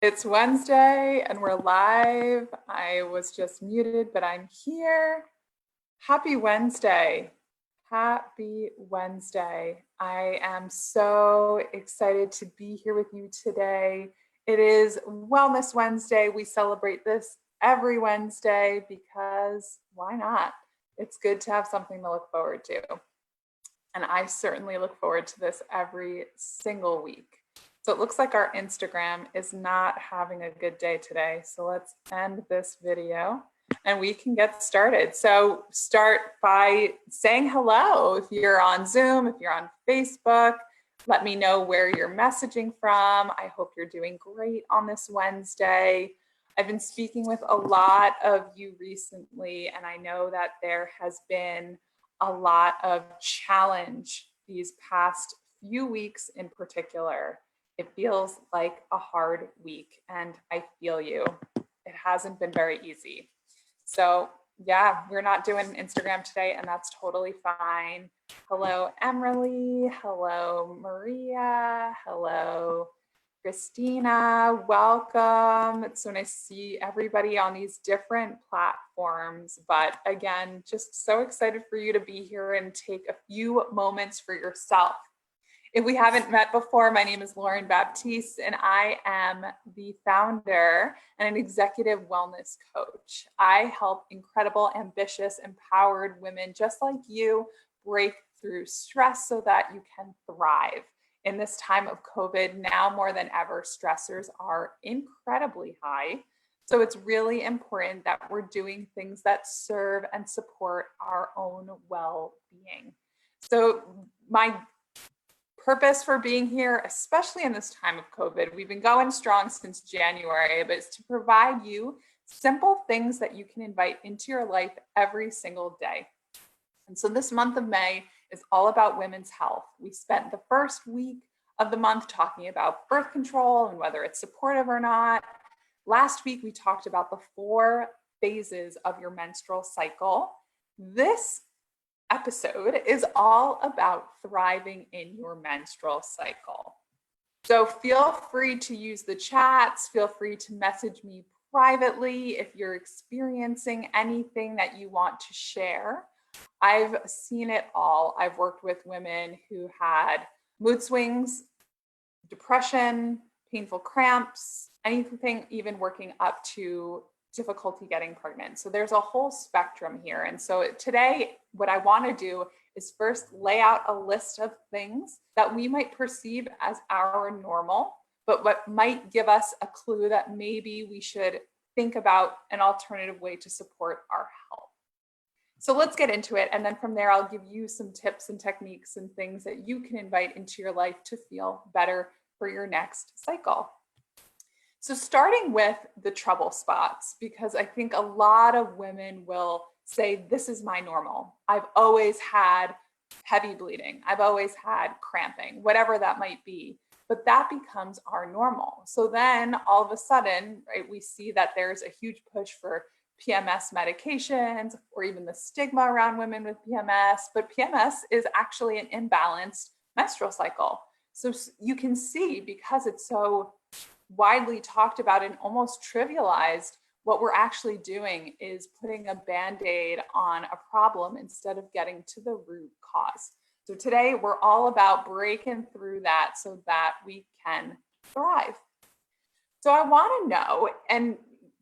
It's Wednesday and we're live. I was just muted, but I'm here. Happy Wednesday. Happy Wednesday. I am so excited to be here with you today. It is Wellness Wednesday. We celebrate this every Wednesday because why not? It's good to have something to look forward to. And I certainly look forward to this every single week. So it looks like our Instagram is not having a good day today. So let's end this video and we can get started. So start by saying hello. If you're on Zoom, if you're on Facebook, let me know where you're messaging from. I hope you're doing great on this Wednesday. I've been speaking with a lot of you recently, and I know that there has been a lot of challenge these past few weeks in particular. It feels like a hard week, and I feel you. It hasn't been very easy. So yeah, we're not doing Instagram today, and that's totally fine. Hello, Emily. Hello, Maria. Hello, Christina. Welcome. It's so nice to see everybody on these different platforms. But again, just so excited for you to be here and take a few moments for yourself. If we haven't met before, my name is Baptiste, and I am the founder and an executive wellness coach. I help incredible, ambitious, empowered women just like you break through stress so that you can thrive. In this time of COVID, now more than ever, stressors are incredibly high. So it's really important that we're doing things that serve and support our own well-being. So my purpose for being here, especially in this time of COVID, we've been going strong since January, but it's to provide you simple things that you can invite into your life every single day. And so this month of May is all about women's health. We spent the first week of the month talking about birth control and whether it's supportive or not. Last week, we talked about the 4 phases of your menstrual cycle. This episode is all about thriving in your menstrual cycle. So feel free to use the chats, feel free to message me privately if you're experiencing anything that you want to share. I've seen it all. I've worked with women who had mood swings, depression, painful cramps, anything even working up to difficulty getting pregnant. So there's a whole spectrum here. And so today, what I want to do is first lay out a list of things that we might perceive as our normal, but what might give us a clue that maybe we should think about an alternative way to support our health. So let's get into it. And then from there, I'll give you some tips and techniques and things that you can invite into your life to feel better for your next cycle. So starting with the trouble spots, because I think a lot of women will say, this is my normal. I've always had heavy bleeding. I've always had cramping, whatever that might be, but that becomes our normal. So then all of a sudden, right, we see that there's a huge push for PMS medications or even the stigma around women with PMS, but PMS is actually an imbalanced menstrual cycle. So you can see, because it's so widely talked about and almost trivialized, what we're actually doing is putting a Band-Aid on a problem instead of getting to the root cause. So today we're all about breaking through that so that we can thrive. So I want to know, and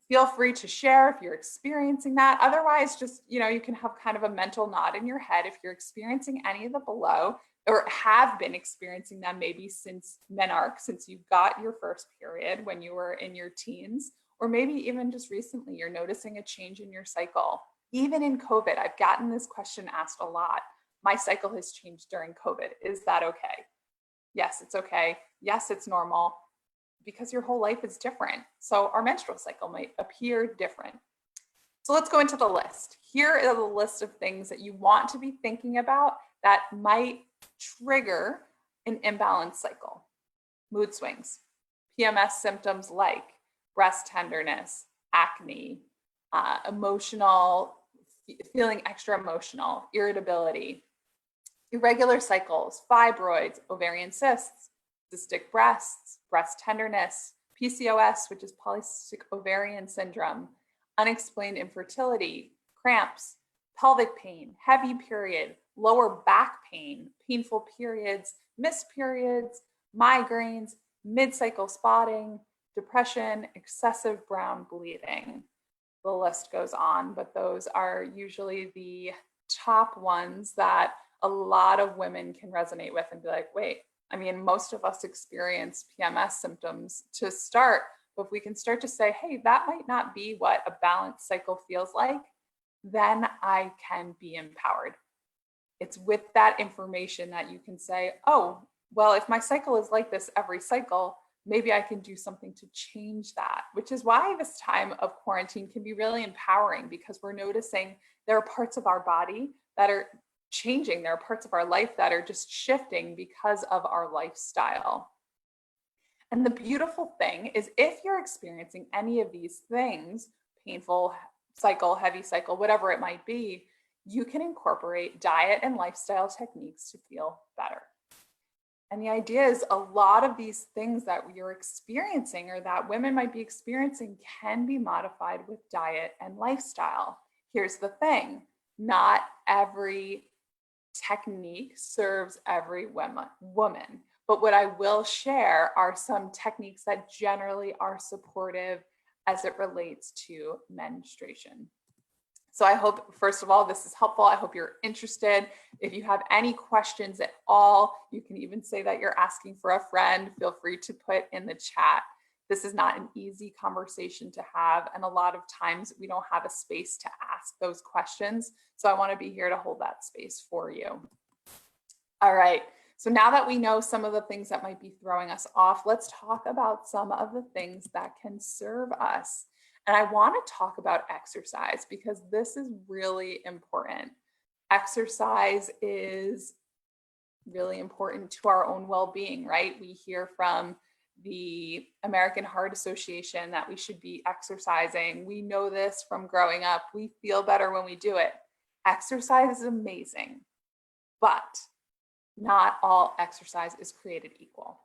feel free to share if you're experiencing that. Otherwise, just, you can have kind of a mental nod in your head if you're experiencing any of the below, or have been experiencing them maybe since menarche, since you got your first period when you were in your teens, or maybe even just recently you're noticing a change in your cycle. Even in COVID, I've gotten this question asked a lot. My cycle has changed during COVID. Is that okay? Yes, it's okay. Yes, it's normal, because your whole life is different. So our menstrual cycle might appear different. So let's go into the list. Here are the list of things that you want to be thinking about that might trigger an imbalanced cycle. Mood swings, PMS symptoms like breast tenderness, acne, feeling extra emotional, irritability, irregular cycles, fibroids, ovarian cysts, cystic breasts, breast tenderness, PCOS, which is polycystic ovarian syndrome, unexplained infertility, cramps, pelvic pain, heavy period, lower back pain, painful periods, missed periods, migraines, mid-cycle spotting, depression, excessive brown bleeding. The list goes on, but those are usually the top ones that a lot of women can resonate with and be like, wait, I mean, most of us experience PMS symptoms to start, but if we can start to say, hey, that might not be what a balanced cycle feels like, then I can be empowered. It's with that information that you can say, oh, well, if my cycle is like this every cycle, maybe I can do something to change that, which is why this time of quarantine can be really empowering, because we're noticing there are parts of our body that are changing. There are parts of our life that are just shifting because of our lifestyle. And the beautiful thing is, if you're experiencing any of these things, painful cycle, heavy cycle, whatever it might be, you can incorporate diet and lifestyle techniques to feel better. And the idea is, a lot of these things that you're experiencing or that women might be experiencing can be modified with diet and lifestyle. Here's the thing, not every technique serves every woman. But what I will share are some techniques that generally are supportive as it relates to menstruation. So I hope, first of all, this is helpful. I hope you're interested. If you have any questions at all, you can even say that you're asking for a friend. Feel free to put in the chat. This is not an easy conversation to have, and a lot of times we don't have a space to ask those questions. So I want to be here to hold that space for you. All right. So now that we know some of the things that might be throwing us off, let's talk about some of the things that can serve us. And I want to talk about exercise, because this is really important. Exercise is really important to our own well-being, right? We hear from the American Heart Association that we should be exercising. We know this from growing up. We feel better when we do it. Exercise is amazing, but not all exercise is created equal.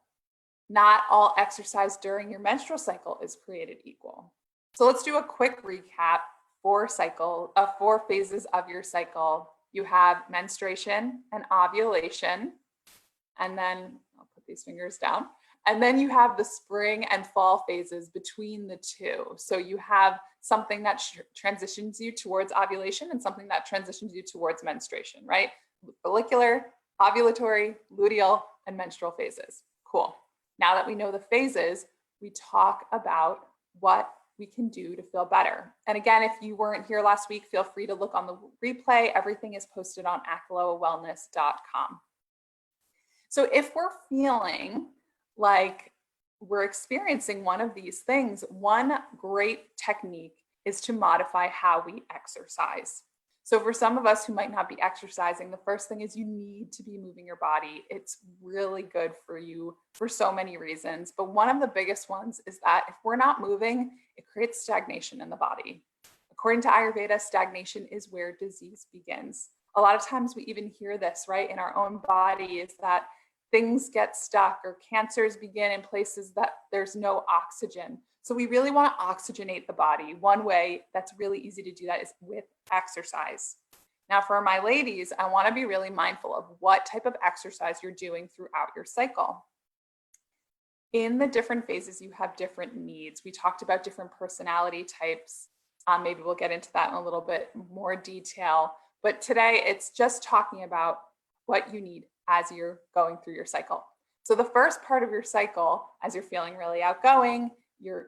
Not all exercise during your menstrual cycle is created equal. So let's do a quick recap. 4 phases of your cycle. You have menstruation and ovulation, and then I'll put these fingers down. And then you have the spring and fall phases between the two. So you have something that transitions you towards ovulation and something that transitions you towards menstruation, right? Follicular, ovulatory, luteal, and menstrual phases. Cool. Now that we know the phases, we talk about what we can do to feel better. And again, if you weren't here last week, feel free to look on the replay. Everything is posted on akaloawellness.com. So if we're feeling like we're experiencing one of these things, one great technique is to modify how we exercise. So for some of us who might not be exercising, the first thing is you need to be moving your body. It's really good for you for so many reasons. But one of the biggest ones is that if we're not moving, it creates stagnation in the body. According to Ayurveda, stagnation is where disease begins. A lot of times we even hear this, right, in our own body, is that things get stuck or cancers begin in places that there's no oxygen. So we really want to oxygenate the body. One way that's really easy to do that is with exercise. Now, for my ladies, I want to be really mindful of what type of exercise you're doing throughout your cycle. In the different phases, you have different needs. We talked about different personality types. Maybe we'll get into that in a little bit more detail. But today, it's just talking about what you need as you're going through your cycle. So the first part of your cycle, as you're feeling really outgoing,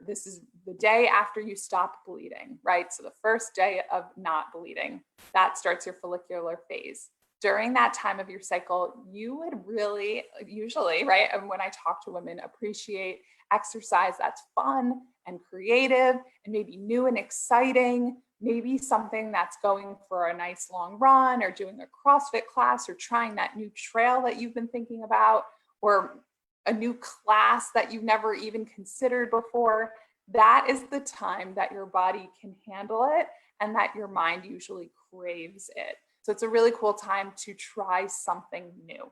this is the day after you stop bleeding, right? So the first day of not bleeding, that starts your follicular phase. During that time of your cycle, you would really, usually, right? And when I talk to women, appreciate exercise that's fun and creative and maybe new and exciting, maybe something that's going for a nice long run or doing a CrossFit class or trying that new trail that you've been thinking about, or a new class that you've never even considered before. That is the time that your body can handle it and that your mind usually craves it. So it's a really cool time to try something new.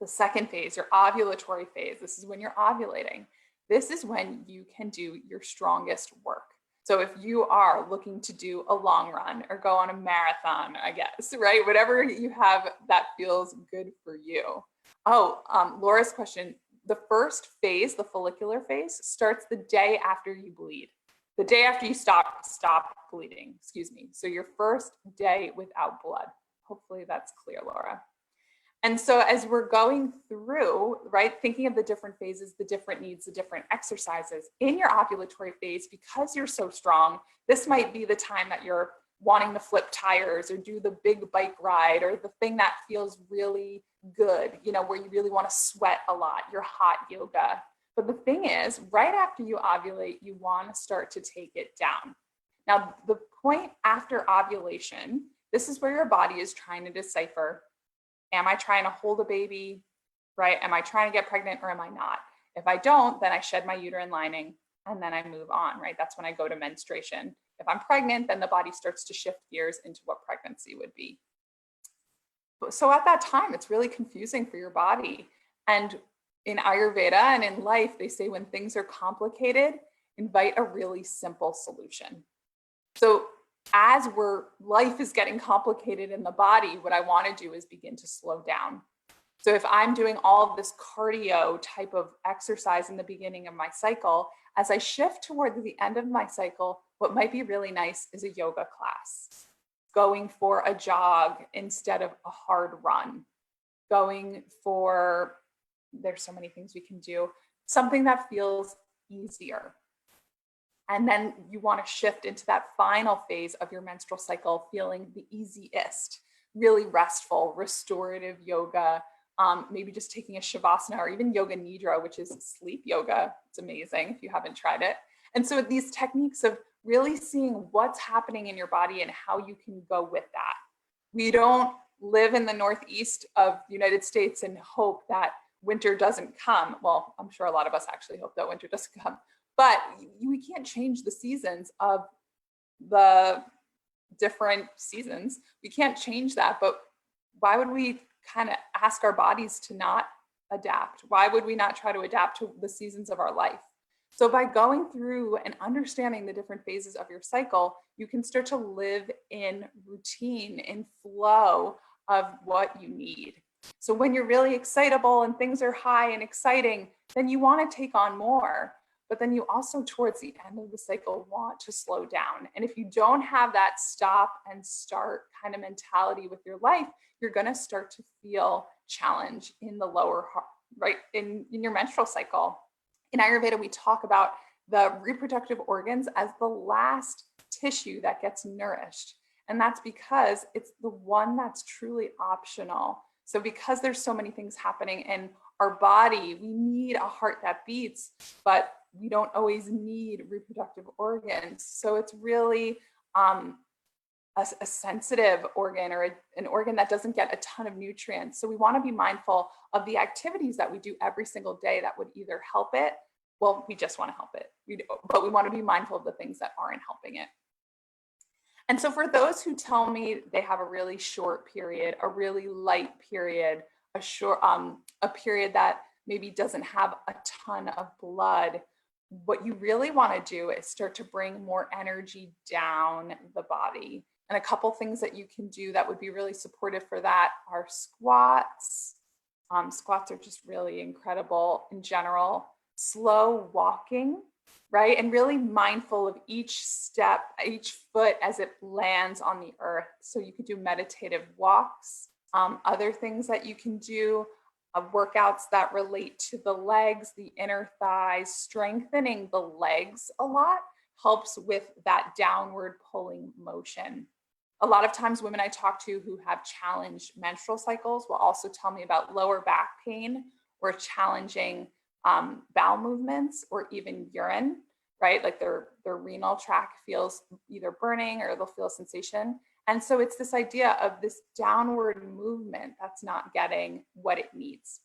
The second phase, your ovulatory phase, this is when you're ovulating. this is when you can do your strongest work. So if you are looking to do a long run or go on a marathon, I guess, right? Whatever you have that feels good for you. Oh, Laura's question, the first phase, the follicular phase, starts the day after you bleed. The day after you stop bleeding, excuse me. So your first day without blood. Hopefully that's clear, Laura. And so as we're going through, right, thinking of the different phases, the different needs, the different exercises in your ovulatory phase, because you're so strong, this might be the time that you're wanting to flip tires or do the big bike ride or the thing that feels really good, you know, where you really want to sweat a lot, your hot yoga. But the thing is, right after you ovulate, you want to start to take it down. Now, the point after ovulation, this is where your body is trying to decipher, am I trying to hold a baby, right? Am I trying to get pregnant or am I not? If I don't, then I shed my uterine lining and then I move on, right? That's when I go to menstruation. If I'm pregnant, then the body starts to shift gears into what pregnancy would be. So at that time, it's really confusing for your body. And in Ayurveda and in life, they say when things are complicated, invite a really simple solution. So as life is getting complicated in the body, what I want to do is begin to slow down. So if I'm doing all of this cardio type of exercise in the beginning of my cycle, as I shift toward the end of my cycle, what might be really nice is a yoga class, going for a jog instead of a hard run, there's so many things we can do, something that feels easier. And then you want to shift into that final phase of your menstrual cycle, feeling the easiest, really restful, restorative yoga, maybe just taking a shavasana or even yoga nidra, which is sleep yoga. It's amazing if you haven't tried it. And so these techniques of really seeing what's happening in your body and how you can go with that. We don't live in the Northeast of the United States and hope that winter doesn't come. Well, I'm sure a lot of us actually hope that winter doesn't come. But we can't change the seasons of the different seasons. We can't change that. But why would we kind of ask our bodies to not adapt? Why would we not try to adapt to the seasons of our life? So by going through and understanding the different phases of your cycle, you can start to live in routine, in flow of what you need. So when you're really excitable and things are high and exciting, then you want to take on more. But then you also, towards the end of the cycle, want to slow down. And if you don't have that stop and start kind of mentality with your life, you're going to start to feel challenge in the lower, right, in your menstrual cycle. In Ayurveda, we talk about the reproductive organs as the last tissue that gets nourished. And that's because it's the one that's truly optional. So because there's so many things happening in our body, we need a heart that beats, but we don't always need reproductive organs. So it's really a sensitive organ or an organ that doesn't get a ton of nutrients. So we want to be mindful of the activities that we do every single day that would either help it. Well, we just want to help it, but we want to be mindful of the things that aren't helping it. And so for those who tell me they have a really short period, a really light period, a period that maybe doesn't have a ton of blood, what you really want to do is start to bring more energy down the body. And a couple things that you can do that would be really supportive for that are squats. Squats are just really incredible in general. Slow walking, right? And really mindful of each step, each foot as it lands on the earth. So you could do meditative walks. Other things that you can do, workouts that relate to the legs, the inner thighs, strengthening the legs a lot helps with that downward pulling motion. A lot of times women I talk to who have challenged menstrual cycles will also tell me about lower back pain or challenging bowel movements or even urine, right? Like their renal tract feels either burning or they'll feel a sensation. And so it's this idea of this downward movement that's not getting what it needs.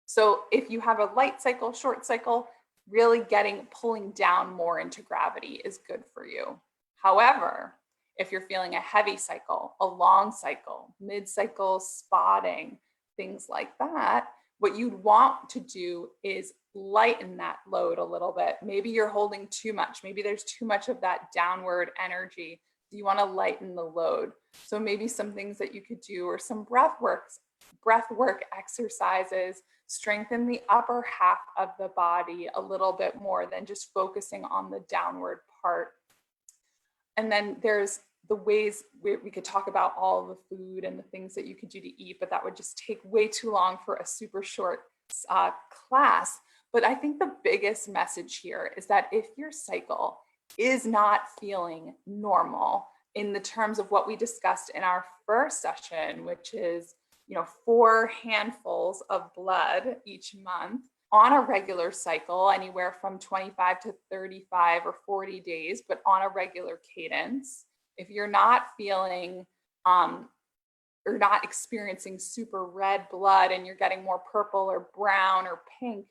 So if you have a light cycle, short cycle, really pulling down more into gravity is good for you. However, if you're feeling a heavy cycle, a long cycle, mid-cycle spotting, things like that, what you'd want to do is lighten that load a little bit. Maybe you're holding too much. Maybe there's too much of that downward energy. You want to lighten the load. So maybe some things that you could do, or some breath work exercises, strengthen the upper half of the body a little bit more than just focusing on the downward part. And then there's the ways we could talk about all the food and the things that you could do to eat, but that would just take way too long for a super short class. But I think the biggest message here is that if your cycle is not feeling normal in the terms of what we discussed in our first session, which is 4 handfuls of blood each month on a regular cycle, anywhere from 25 to 35 or 40 days, but on a regular cadence. If you're not feeling or not experiencing super red blood and you're getting more purple or brown or pink,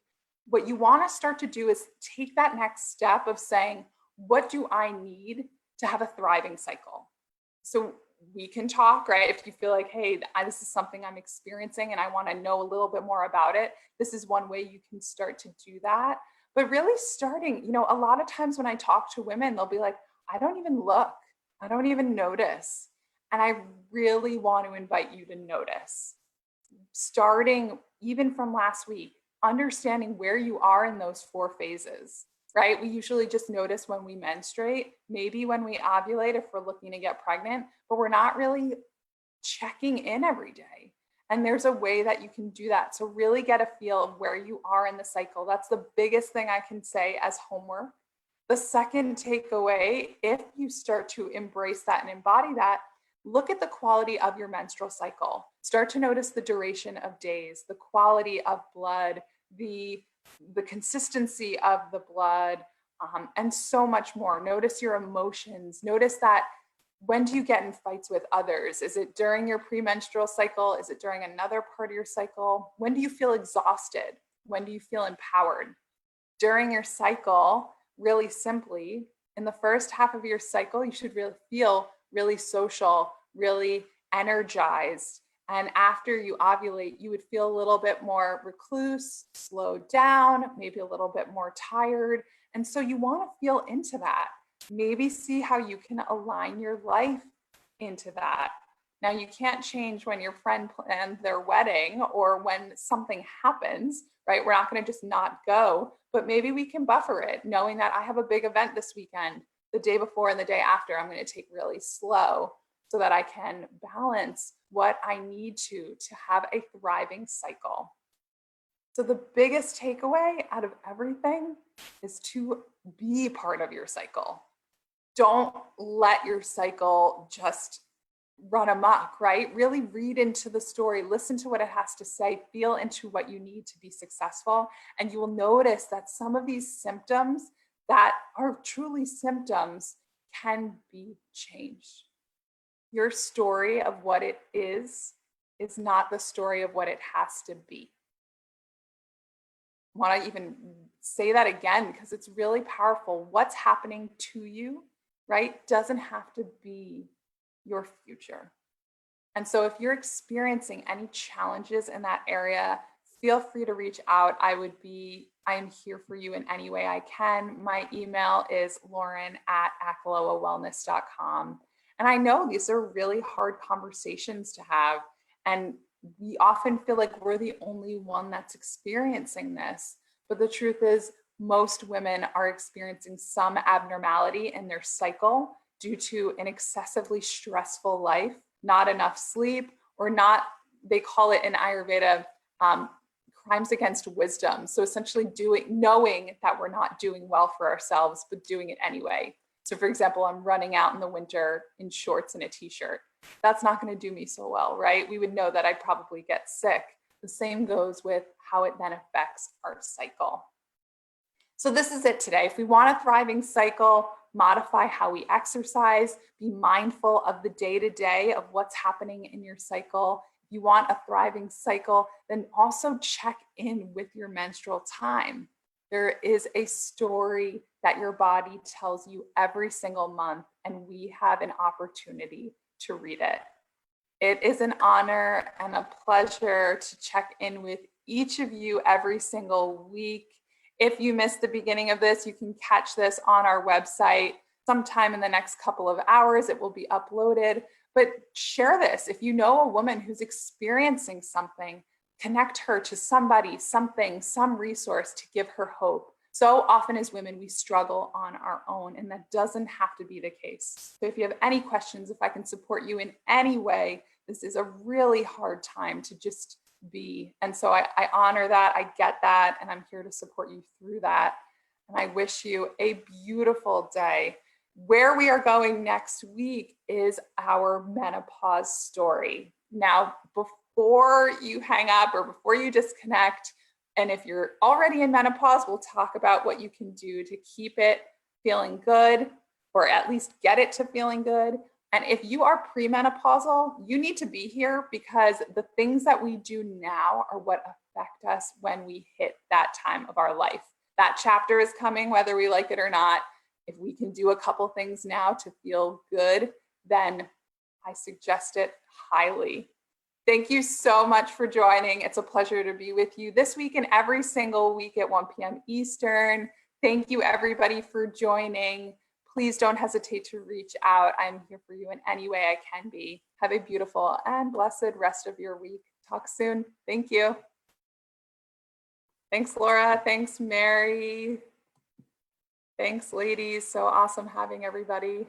what you want to start to do is take that next step of saying, what do I need to have a thriving cycle? So we can talk, right? If you feel like, hey, this is something I'm experiencing and I want to know a little bit more about it, this is one way you can start to do that. But really starting, a lot of times when I talk to women, they'll be like, I don't even look, I don't even notice. And I really want to invite you to notice. Starting even from last week, understanding where you are in those 4 phases. Right? We usually just notice when we menstruate, maybe when we ovulate if we're looking to get pregnant, but we're not really checking in every day. And there's a way that you can do that. So really get a feel of where you are in the cycle. That's the biggest thing I can say as homework. The second takeaway, if you start to embrace that and embody that, look at the quality of your menstrual cycle. Start to notice the duration of days, the quality of blood, the consistency of the blood, and so much more. Notice your emotions. Notice that, when do you get in fights with others? Is it during your premenstrual cycle? Is it during another part of your cycle? When do you feel exhausted? When do you feel empowered? During your cycle, really simply, in the first half of your cycle, you should really feel really social, really energized. And after you ovulate, you would feel a little bit more recluse, slowed down, maybe a little bit more tired. And so you want to feel into that. Maybe see how you can align your life into that. Now, you can't change when your friend plans their wedding or when something happens, right? We're not going to just not go, but maybe we can buffer it, knowing that I have a big event this weekend. The day before and the day after, I'm going to take really slow so that I can balance what I need to have a thriving cycle. So the biggest takeaway out of everything is to be part of your cycle. Don't let your cycle just run amok, right? Really read into the story, listen to what it has to say, feel into what you need to be successful. And you will notice that some of these symptoms that are truly symptoms can be changed. Your story of what it is not the story of what it has to be. I want to even say that again because it's really powerful. What's happening to you, right, doesn't have to be your future. And so if you're experiencing any challenges in that area, feel free to reach out. I am here for you in any way I can. My email is lauren@akalowawellness.com. And I know these are really hard conversations to have. And we often feel like we're the only one that's experiencing this. But the truth is, most women are experiencing some abnormality in their cycle due to an excessively stressful life, not enough sleep, or not, they call it in Ayurveda, crimes against wisdom. So essentially knowing that we're not doing well for ourselves, but doing it anyway. So for example, I'm running out in the winter in shorts and a t-shirt. That's not going to do me so well, right? We would know that I'd probably get sick. The same goes with how it then affects our cycle. So this is it today. If we want a thriving cycle, modify how we exercise, be mindful of the day-to-day of what's happening in your cycle. If you want a thriving cycle, then also check in with your menstrual time. There is a story that your body tells you every single month, and we have an opportunity to read it. It is an honor and a pleasure to check in with each of you every single week. If you missed the beginning of this, you can catch this on our website sometime in the next couple of hours. It will be uploaded. But share this. If you know a woman who's experiencing something, connect her to somebody, something, some resource to give her hope. So often as women, we struggle on our own, and that doesn't have to be the case. So if you have any questions, if I can support you in any way, this is a really hard time to just be. And so I honor that, I get that, and I'm here to support you through that. And I wish you a beautiful day. Where we are going next week is our menopause story. Now, before you hang up or before you disconnect, and if you're already in menopause, we'll talk about what you can do to keep it feeling good, or at least get it to feeling good. And if you are premenopausal, you need to be here, because the things that we do now are what affect us when we hit that time of our life. That chapter is coming, whether we like it or not. If we can do a couple things now to feel good, then I suggest it highly. Thank you so much for joining. It's a pleasure to be with you this week and every single week at 1 p.m. Eastern. Thank you, everybody, for joining. Please don't hesitate to reach out. I'm here for you in any way I can be. Have a beautiful and blessed rest of your week. Talk soon. Thank you. Thanks, Laura. Thanks, Mary. Thanks, ladies. So awesome having everybody.